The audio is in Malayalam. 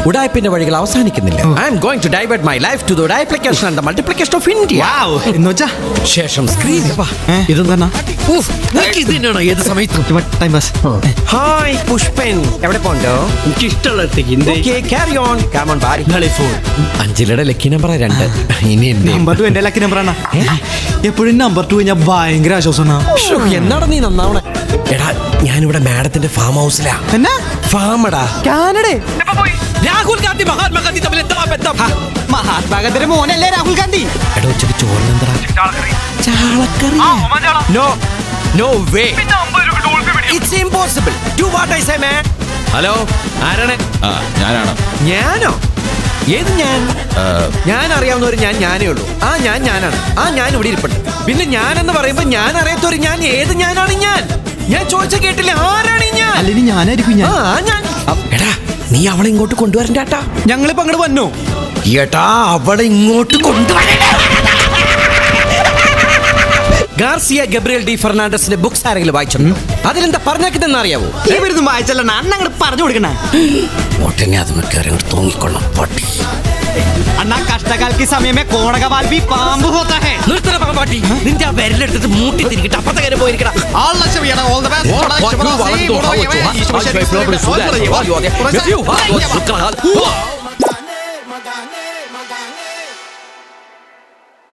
ഉടായ്പിന്റെ വഴികൾ അവസാനിക്കുന്നില്ല. I am going to divert my life to the ഉഡായ്പ്ലിക്കേഷൻ and the multiplication of India. എന്നുവെച്ചാ ശേഷം സ്ക്രീൻ ഇതെന്താ ഇതിനാണോ ഏത് സമയത്തും ടൈം പാസ്. ഹായ് പുഷ്പൻ, എവിടെ പോണ്ടോ? എനിക്ക് ഇഷ്ടമുള്ള carry on come on bye. അഞ്ചിലയുടെ ലക്കി നമ്പർ 2. ഇനി നമ്പർ 2 എന്റെ ലക്കി നമ്പറാണ്. എപ്പോഴും നമ്പർ 2 കഴിഞ്ഞാൽ ഭയങ്കര ആശ്വാസമാണ്. എന്നാടാ നീ നന്നാവണേ? എടാ ഞാനിവിടെ മാഡത്തിന്റെ ഫാം ഹൗസിലാ. എന്നാ ഫാമടാ കാനഡ. രാഹുൽ ഗാന്ധി മഹാത്മാഗാന്ധി തമ്മിൽ എന്താ ബന്ധം? മഹാത്മാഗാന്ധിയുടെ മോനല്ലേ രാഹുൽ ഗാന്ധി? എടാ ഉച്ചക്ക് ചോറിനെന്താ? ചാളക്കറി. No way. It's impossible. Do what I say, man. Hello, ആരാണ്? ഞാനോ? ഏത് ഞാൻ? ഞാൻ അറിയാവുന്ന ഒരു ഞാനേ ഉള്ളൂ. ഞാനാണ്. ഞാൻ ഇവിടെ ഇരിപ്പുണ്ട്. പിന്നെ ഞാനെന്ന് പറയുമ്പോ ഞാൻ അറിയാത്തൊരു ഞാൻ ഏത് ഞാനാണ്? ഞാൻ ചോദിച്ച കേട്ടില്ല, ആരാണ് ഞാൻ? അല്ലെങ്കിൽ ഞാനായിരിക്കും ഞാൻ. ഞാൻ. എടാ നീ അവളെ ഇങ്ങോട്ട് കൊണ്ടുവരണ്ടാ. ഞങ്ങളിപ്പോ അങ്ങോട്ട് വന്നോ? ഏട്ടാ അവളെ ഇങ്ങോട്ട് കൊണ്ടുവരണ്ട. ഗാർസിയ ഗബ്രിയൽ ഡി ഫെർണാണ്ടസിന്റെ ബുക്സ് ആരെങ്കിലും വായിച്ചിട്ടുണ്ടോ? അതിലെന്താ പറഞ്ഞേക്കെന്ന് അറിയാവോ? വായിച്ചല്ല, അണ്ണ അങ്ങോട്ട് പറഞ്ഞു കൊടുക്കണേ. ഒട്ടനെ അത് മിക്കവാറും തോന്നിക്കൊള്ളാം പട്ടി. അണ്ണാ കഷ്ടകാലക്ക് സമയമേ കോണകവാൽ ബി പാമ്പ് ഹോത്താ ഹേ. നിർത്തണ പാമ്പാട്ടി, നിന്റെ ആ വിരലെടുത്തിട്ട് മൂട്ടി തിരികിട്ട് അപ്പത്തെ കാര്യം പോയിരിക്കടാ.